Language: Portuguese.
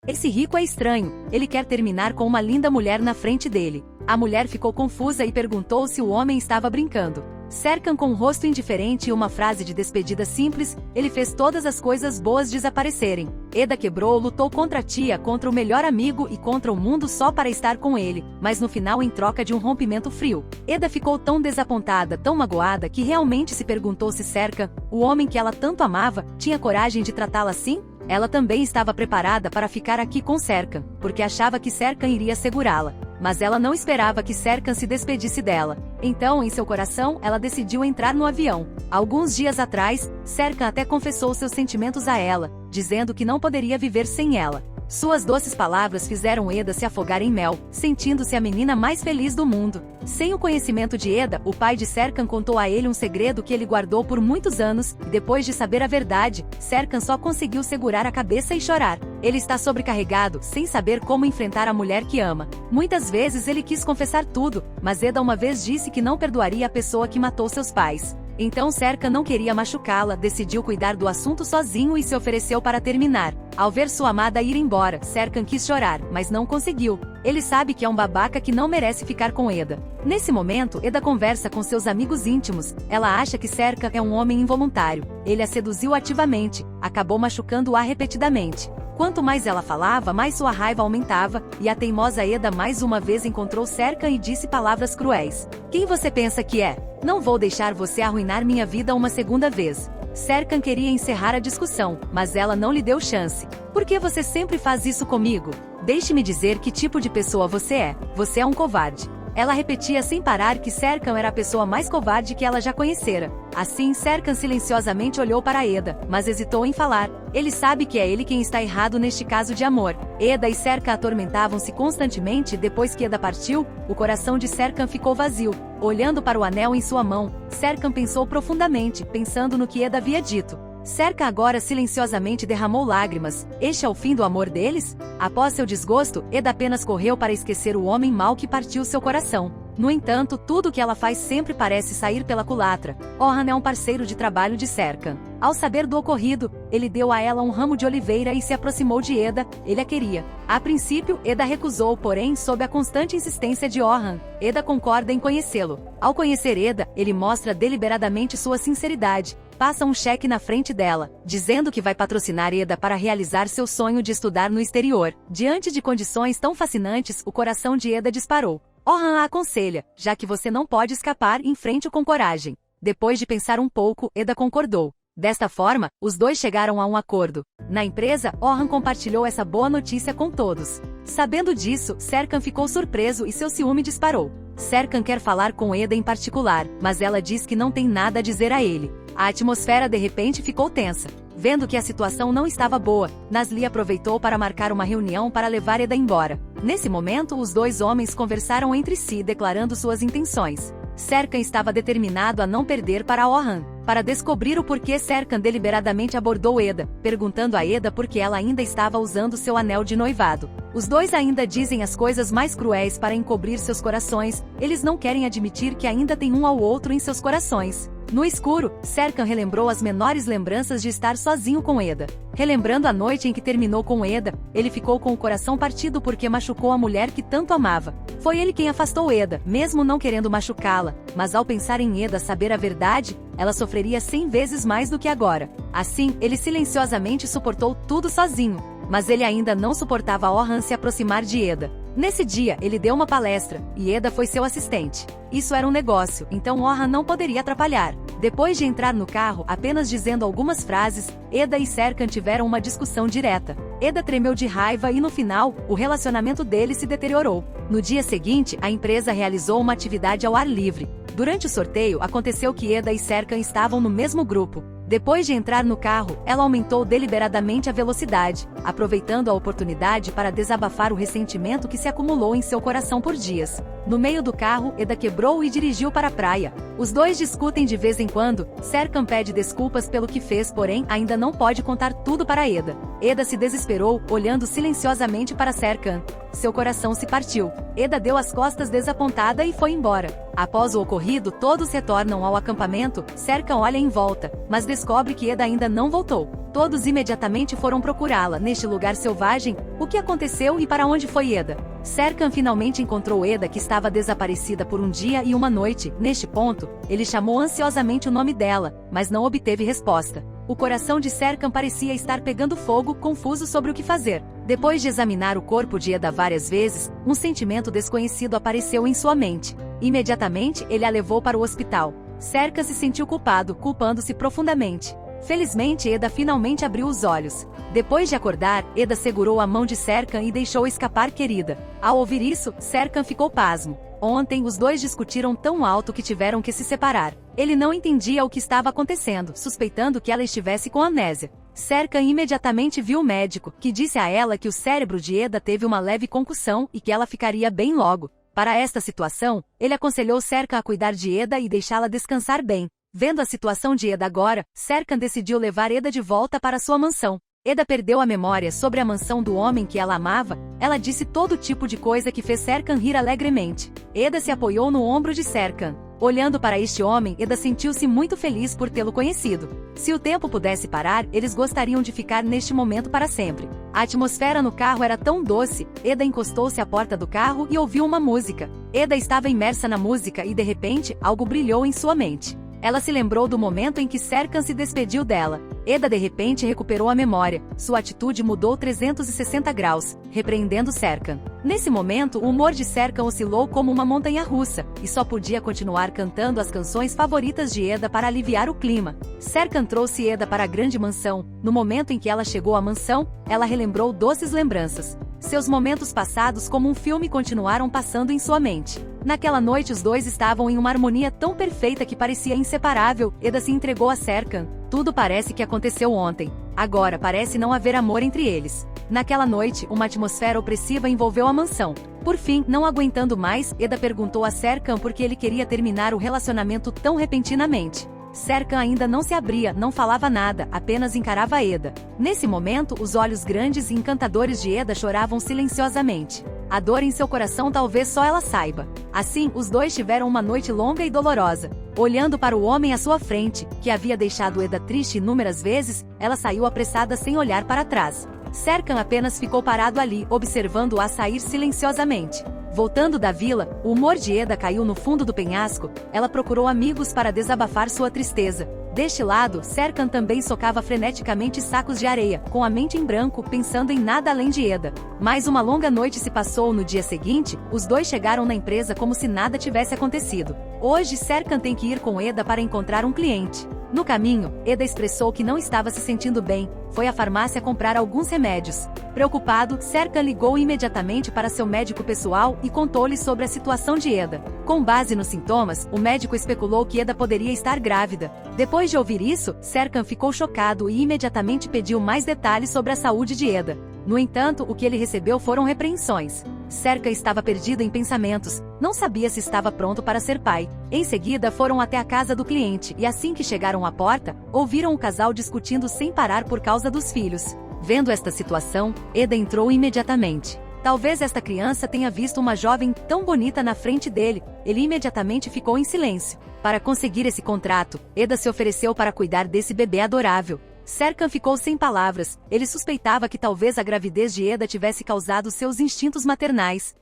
Esse rico é estranho, ele quer terminar com uma linda mulher na frente dele. A mulher ficou confusa e perguntou se o homem estava brincando. Serkan, com um rosto indiferente e uma frase de despedida simples, ele fez todas as coisas boas desaparecerem. Eda quebrou, lutou contra a tia, contra o melhor amigo e contra o mundo só para estar com ele, mas no final em troca de um rompimento frio. Eda ficou tão desapontada, tão magoada, que realmente se perguntou se Serkan, o homem que ela tanto amava, tinha coragem de tratá-la assim? Ela também estava preparada para ficar aqui com Serkan, porque achava que Serkan iria segurá-la. Mas ela não esperava que Serkan se despedisse dela. Então, em seu coração, ela decidiu entrar no avião. Alguns dias atrás, Serkan até confessou seus sentimentos a ela, dizendo que não poderia viver sem ela. Suas doces palavras fizeram Eda se afogar em mel, sentindo-se a menina mais feliz do mundo. Sem o conhecimento de Eda, o pai de Serkan contou a ele um segredo que ele guardou por muitos anos, e depois de saber a verdade, Serkan só conseguiu segurar a cabeça e chorar. Ele está sobrecarregado, sem saber como enfrentar a mulher que ama. Muitas vezes ele quis confessar tudo, mas Eda uma vez disse que não perdoaria a pessoa que matou seus pais. Então Serkan não queria machucá-la, decidiu cuidar do assunto sozinho e se ofereceu para terminar. Ao ver sua amada ir embora, Serkan quis chorar, mas não conseguiu. Ele sabe que é um babaca que não merece ficar com Eda. Nesse momento, Eda conversa com seus amigos íntimos. Ela acha que Serkan é um homem involuntário. Ele a seduziu ativamente, acabou machucando-a repetidamente. Quanto mais ela falava, mais sua raiva aumentava, e a teimosa Eda mais uma vez encontrou Serkan e disse palavras cruéis. Quem você pensa que é? Não vou deixar você arruinar minha vida uma segunda vez. Serkan queria encerrar a discussão, mas ela não lhe deu chance. Por que você sempre faz isso comigo? Deixe-me dizer que tipo de pessoa você é. Você é um covarde. Ela repetia sem parar que Serkan era a pessoa mais covarde que ela já conhecera. Assim, Serkan silenciosamente olhou para Eda, mas hesitou em falar. Ele sabe que é ele quem está errado neste caso de amor. Eda e Serkan atormentavam-se constantemente. Depois que Eda partiu, o coração de Serkan ficou vazio. Olhando para o anel em sua mão, Serkan pensou profundamente, pensando no que Eda havia dito. Serkan agora silenciosamente derramou lágrimas. Este é o fim do amor deles? Após seu desgosto, Eda apenas correu para esquecer o homem mau que partiu seu coração. No entanto, tudo o que ela faz sempre parece sair pela culatra. Orhan é um parceiro de trabalho de Serkan. Ao saber do ocorrido, ele deu a ela um ramo de oliveira e se aproximou de Eda. Ele a queria. A princípio, Eda recusou, porém, sob a constante insistência de Orhan, Eda concorda em conhecê-lo. Ao conhecer Eda, ele mostra deliberadamente sua sinceridade. Passa um cheque na frente dela, dizendo que vai patrocinar Eda para realizar seu sonho de estudar no exterior. Diante de condições tão fascinantes, o coração de Eda disparou. Orhan a aconselha, já que você não pode escapar, enfrente-o com coragem. Depois de pensar um pouco, Eda concordou. Desta forma, os dois chegaram a um acordo. Na empresa, Orhan compartilhou essa boa notícia com todos. Sabendo disso, Serkan ficou surpreso e seu ciúme disparou. Serkan quer falar com Eda em particular, mas ela diz que não tem nada a dizer a ele. A atmosfera de repente ficou tensa. Vendo que a situação não estava boa, Nasli aproveitou para marcar uma reunião para levar Eda embora. Nesse momento, os dois homens conversaram entre si, declarando suas intenções. Serkan estava determinado a não perder para Orhan. Para descobrir o porquê, Serkan deliberadamente abordou Eda, perguntando a Eda por que ela ainda estava usando seu anel de noivado. Os dois ainda dizem as coisas mais cruéis para encobrir seus corações. Eles não querem admitir que ainda tem um ao outro em seus corações. No escuro, Serkan relembrou as menores lembranças de estar sozinho com Eda. Relembrando a noite em que terminou com Eda, ele ficou com o coração partido porque machucou a mulher que tanto amava. Foi ele quem afastou Eda, mesmo não querendo machucá-la, mas ao pensar em Eda saber a verdade, ela sofreria 100 vezes mais do que agora. Assim, ele silenciosamente suportou tudo sozinho. Mas ele ainda não suportava Orhan se aproximar de Eda. Nesse dia, ele deu uma palestra, e Eda foi seu assistente. Isso era um negócio, então Orhan não poderia atrapalhar. Depois de entrar no carro, apenas dizendo algumas frases, Eda e Serkan tiveram uma discussão direta. Eda tremeu de raiva e no final, o relacionamento deles se deteriorou. No dia seguinte, a empresa realizou uma atividade ao ar livre. Durante o sorteio, aconteceu que Eda e Serkan estavam no mesmo grupo. Depois de entrar no carro, ela aumentou deliberadamente a velocidade, aproveitando a oportunidade para desabafar o ressentimento que se acumulou em seu coração por dias. No meio do carro, Eda quebrou e dirigiu para a praia. Os dois discutem de vez em quando. Serkan pede desculpas pelo que fez, porém, ainda não pode contar tudo para Eda. Eda se desesperou, olhando silenciosamente para Serkan. Seu coração se partiu. Eda deu as costas desapontada e foi embora. Após o ocorrido, todos retornam ao acampamento. Serkan olha em volta, mas descobre que Eda ainda não voltou. Todos imediatamente foram procurá-la neste lugar selvagem. O que aconteceu e para onde foi Eda? Serkan finalmente encontrou Eda, que estava desaparecida por um dia e uma noite. Neste ponto, ele chamou ansiosamente o nome dela, mas não obteve resposta. O coração de Serkan parecia estar pegando fogo, confuso sobre o que fazer. Depois de examinar o corpo de Eda várias vezes, um sentimento desconhecido apareceu em sua mente. Imediatamente, ele a levou para o hospital. Serkan se sentiu culpado, culpando-se profundamente. Felizmente, Eda finalmente abriu os olhos. Depois de acordar, Eda segurou a mão de Serkan e deixou escapar querida. Ao ouvir isso, Serkan ficou pasmo. Ontem, os dois discutiram tão alto que tiveram que se separar. Ele não entendia o que estava acontecendo, suspeitando que ela estivesse com amnésia. Serkan imediatamente viu o médico, que disse a ela que o cérebro de Eda teve uma leve concussão e que ela ficaria bem logo. Para esta situação, ele aconselhou Serkan a cuidar de Eda e deixá-la descansar bem. Vendo a situação de Eda agora, Serkan decidiu levar Eda de volta para sua mansão. Eda perdeu a memória sobre a mansão do homem que ela amava. Ela disse todo tipo de coisa que fez Serkan rir alegremente. Eda se apoiou no ombro de Serkan. Olhando para este homem, Eda sentiu-se muito feliz por tê-lo conhecido. Se o tempo pudesse parar, eles gostariam de ficar neste momento para sempre. A atmosfera no carro era tão doce. Eda encostou-se à porta do carro e ouviu uma música. Eda estava imersa na música e, de repente, algo brilhou em sua mente. Ela se lembrou do momento em que Serkan se despediu dela. Eda de repente recuperou a memória. Sua atitude mudou 360 graus, repreendendo Serkan. Nesse momento, o humor de Serkan oscilou como uma montanha-russa, e só podia continuar cantando as canções favoritas de Eda para aliviar o clima. Serkan trouxe Eda para a grande mansão. No momento em que ela chegou à mansão, ela relembrou doces lembranças. Seus momentos passados como um filme continuaram passando em sua mente. Naquela noite os dois estavam em uma harmonia tão perfeita que parecia inseparável. Eda se entregou a Serkan. Tudo parece que aconteceu ontem. Agora parece não haver amor entre eles. Naquela noite, uma atmosfera opressiva envolveu a mansão. Por fim, não aguentando mais, Eda perguntou a Serkan por que ele queria terminar o relacionamento tão repentinamente. Serkan ainda não se abria, não falava nada, apenas encarava Eda. Nesse momento, os olhos grandes e encantadores de Eda choravam silenciosamente. A dor em seu coração talvez só ela saiba. Assim, os dois tiveram uma noite longa e dolorosa. Olhando para o homem à sua frente, que havia deixado Eda triste inúmeras vezes, ela saiu apressada sem olhar para trás. Serkan apenas ficou parado ali, observando-a sair silenciosamente. Voltando da vila, o humor de Eda caiu no fundo do penhasco. Ela procurou amigos para desabafar sua tristeza. Deste lado, Serkan também socava freneticamente sacos de areia, com a mente em branco, pensando em nada além de Eda. Mais uma longa noite se passou. No dia seguinte, os dois chegaram na empresa como se nada tivesse acontecido. Hoje, Serkan tem que ir com Eda para encontrar um cliente. No caminho, Eda expressou que não estava se sentindo bem. Foi à farmácia comprar alguns remédios. Preocupado, Serkan ligou imediatamente para seu médico pessoal e contou-lhe sobre a situação de Eda. Com base nos sintomas, o médico especulou que Eda poderia estar grávida. Depois de ouvir isso, Serkan ficou chocado e imediatamente pediu mais detalhes sobre a saúde de Eda. No entanto, o que ele recebeu foram repreensões. Serkan estava perdido em pensamentos, não sabia se estava pronto para ser pai. Em seguida foram até a casa do cliente e assim que chegaram à porta, ouviram o casal discutindo sem parar por causa dos filhos. Vendo esta situação, Eda entrou imediatamente. Talvez esta criança tenha visto uma jovem tão bonita na frente dele. Ele imediatamente ficou em silêncio. Para conseguir esse contrato, Eda se ofereceu para cuidar desse bebê adorável. Serkan ficou sem palavras. Ele suspeitava que talvez a gravidez de Eda tivesse causado seus instintos maternais.